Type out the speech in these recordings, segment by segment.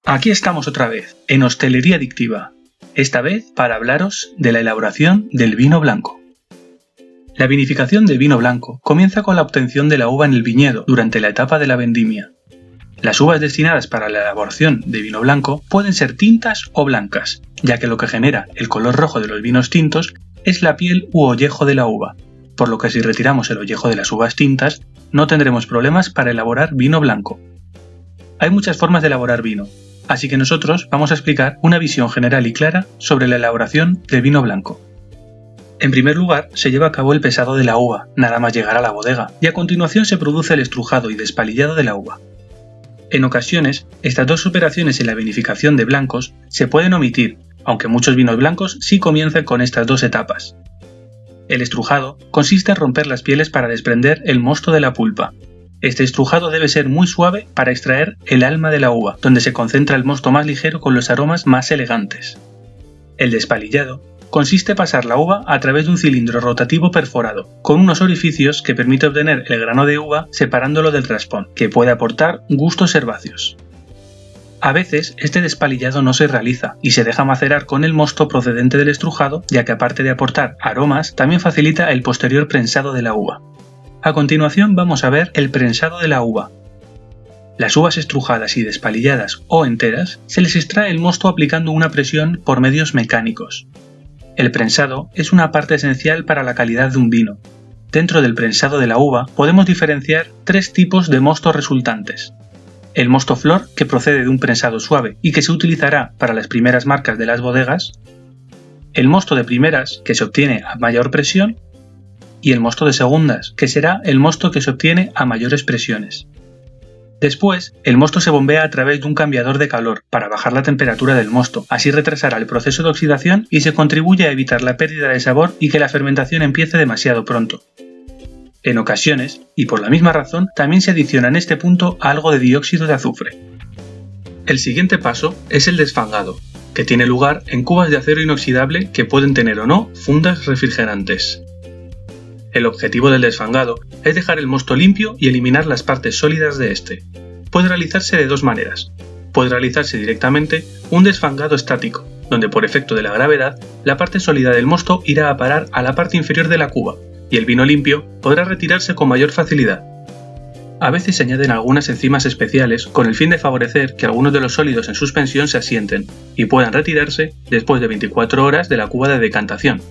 Aquí estamos otra vez, en Hostelería Adictiva, esta vez para hablaros de la elaboración del vino blanco. La vinificación del vino blanco comienza con la obtención de la uva en el viñedo durante la etapa de la vendimia. Las uvas destinadas para la elaboración de vino blanco pueden ser tintas o blancas, ya que lo que genera el color rojo de los vinos tintos es la piel u ollejo de la uva, por lo que si retiramos el ollejo de las uvas tintas, no tendremos problemas para elaborar vino blanco. Hay muchas formas de elaborar vino, así que nosotros vamos a explicar una visión general y clara sobre la elaboración del vino blanco. En primer lugar, se lleva a cabo el pesado de la uva, nada más llegar a la bodega, y a continuación se produce el estrujado y despalillado de la uva. En ocasiones, estas dos operaciones en la vinificación de blancos se pueden omitir, aunque muchos vinos blancos sí comienzan con estas dos etapas. El estrujado consiste en romper las pieles para desprender el mosto de la pulpa. Este estrujado debe ser muy suave para extraer el alma de la uva, donde se concentra el mosto más ligero con los aromas más elegantes. El despalillado consiste en pasar la uva a través de un cilindro rotativo perforado, con unos orificios que permite obtener el grano de uva separándolo del raspón, que puede aportar gustos herbáceos. A veces este despalillado no se realiza y se deja macerar con el mosto procedente del estrujado, ya que aparte de aportar aromas, también facilita el posterior prensado de la uva. A continuación vamos a ver el prensado de la uva. Las uvas estrujadas y despalilladas o enteras se les extrae el mosto aplicando una presión por medios mecánicos. El prensado es una parte esencial para la calidad de un vino. Dentro del prensado de la uva podemos diferenciar tres tipos de mosto resultantes. El mosto flor, que procede de un prensado suave y que se utilizará para las primeras marcas de las bodegas. El mosto de primeras, que se obtiene a mayor presión. Y el mosto de segundas, que será el mosto que se obtiene a mayores presiones. Después, el mosto se bombea a través de un cambiador de calor para bajar la temperatura del mosto, así retrasará el proceso de oxidación y se contribuye a evitar la pérdida de sabor y que la fermentación empiece demasiado pronto. En ocasiones, y por la misma razón, también se adiciona en este punto algo de dióxido de azufre. El siguiente paso es el desfangado, que tiene lugar en cubas de acero inoxidable que pueden tener o no fundas refrigerantes. El objetivo del desfangado es dejar el mosto limpio y eliminar las partes sólidas de este. Puede realizarse de dos maneras. Puede realizarse directamente un desfangado estático, donde por efecto de la gravedad, la parte sólida del mosto irá a parar a la parte inferior de la cuba, y el vino limpio podrá retirarse con mayor facilidad. A veces se añaden algunas enzimas especiales con el fin de favorecer que algunos de los sólidos en suspensión se asienten y puedan retirarse después de 24 horas de la cuba de decantación.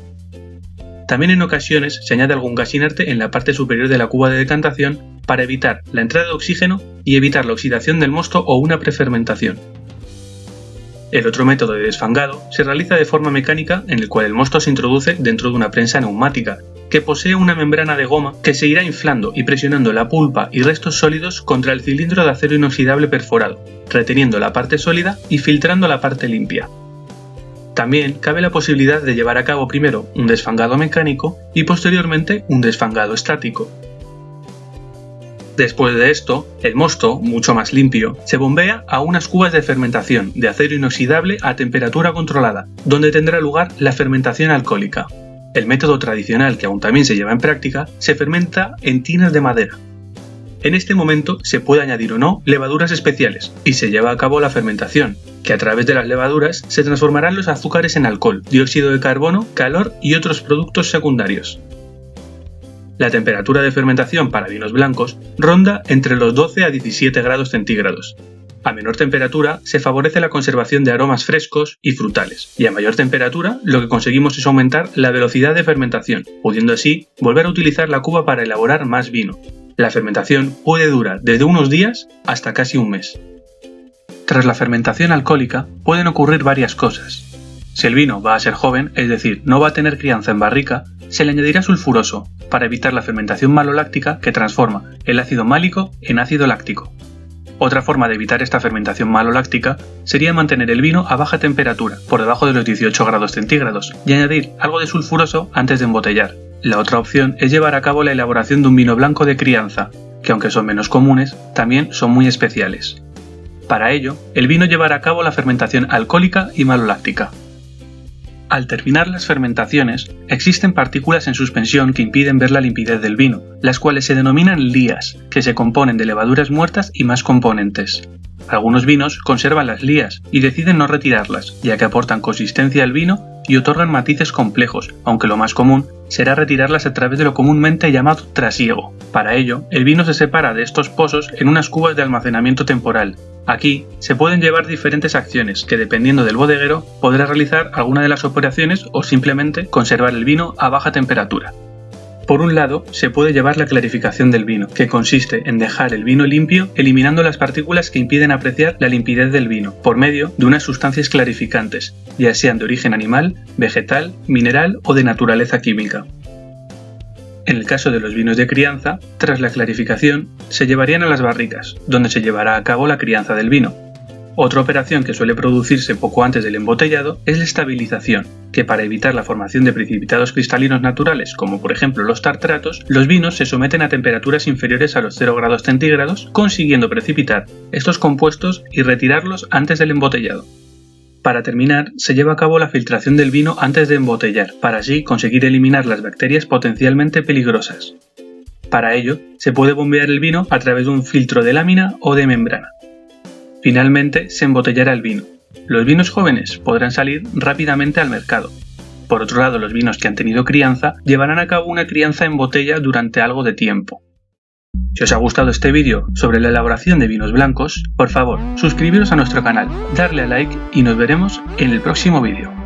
También en ocasiones se añade algún gas inerte en la parte superior de la cuba de decantación para evitar la entrada de oxígeno y evitar la oxidación del mosto o una prefermentación. El otro método de desfangado se realiza de forma mecánica en el cual el mosto se introduce dentro de una prensa neumática que posee una membrana de goma que se irá inflando y presionando la pulpa y restos sólidos contra el cilindro de acero inoxidable perforado, reteniendo la parte sólida y filtrando la parte limpia. También cabe la posibilidad de llevar a cabo primero un desfangado mecánico y posteriormente un desfangado estático. Después de esto, el mosto, mucho más limpio, se bombea a unas cubas de fermentación de acero inoxidable a temperatura controlada, donde tendrá lugar la fermentación alcohólica. El método tradicional, que aún también se lleva en práctica, se fermenta en tinas de madera. En este momento se puede añadir o no levaduras especiales y se lleva a cabo la fermentación, que a través de las levaduras se transformarán los azúcares en alcohol, dióxido de carbono, calor y otros productos secundarios. La temperatura de fermentación para vinos blancos ronda entre los 12 a 17 grados centígrados. A menor temperatura se favorece la conservación de aromas frescos y frutales, y a mayor temperatura lo que conseguimos es aumentar la velocidad de fermentación, pudiendo así volver a utilizar la cuba para elaborar más vino. La fermentación puede durar desde unos días hasta casi un mes. Tras la fermentación alcohólica pueden ocurrir varias cosas. Si el vino va a ser joven, es decir, no va a tener crianza en barrica, se le añadirá sulfuroso para evitar la fermentación maloláctica que transforma el ácido málico en ácido láctico. Otra forma de evitar esta fermentación maloláctica sería mantener el vino a baja temperatura, por debajo de los 18 grados centígrados, y añadir algo de sulfuroso antes de embotellar. La otra opción es llevar a cabo la elaboración de un vino blanco de crianza, que aunque son menos comunes, también son muy especiales. Para ello, el vino llevará a cabo la fermentación alcohólica y maloláctica. Al terminar las fermentaciones, existen partículas en suspensión que impiden ver la limpidez del vino, las cuales se denominan lías, que se componen de levaduras muertas y más componentes. Algunos vinos conservan las lías y deciden no retirarlas, ya que aportan consistencia al vino y otorgan matices complejos, aunque lo más común será retirarlas a través de lo comúnmente llamado trasiego. Para ello, el vino se separa de estos pozos en unas cubas de almacenamiento temporal. Aquí se pueden llevar diferentes acciones que, dependiendo del bodeguero, podrá realizar alguna de las operaciones o simplemente conservar el vino a baja temperatura. Por un lado, se puede llevar la clarificación del vino, que consiste en dejar el vino limpio eliminando las partículas que impiden apreciar la limpidez del vino, por medio de unas sustancias clarificantes, ya sean de origen animal, vegetal, mineral o de naturaleza química. En el caso de los vinos de crianza, tras la clarificación, se llevarían a las barricas, donde se llevará a cabo la crianza del vino. Otra operación que suele producirse poco antes del embotellado es la estabilización, que para evitar la formación de precipitados cristalinos naturales, como por ejemplo los tartratos, los vinos se someten a temperaturas inferiores a los 0 grados centígrados, consiguiendo precipitar estos compuestos y retirarlos antes del embotellado. Para terminar, se lleva a cabo la filtración del vino antes de embotellar, para así conseguir eliminar las bacterias potencialmente peligrosas. Para ello, se puede bombear el vino a través de un filtro de lámina o de membrana. Finalmente, se embotellará el vino. Los vinos jóvenes podrán salir rápidamente al mercado. Por otro lado, los vinos que han tenido crianza llevarán a cabo una crianza en botella durante algo de tiempo. Si os ha gustado este vídeo sobre la elaboración de vinos blancos, por favor, suscribiros a nuestro canal, darle a like y nos veremos en el próximo vídeo.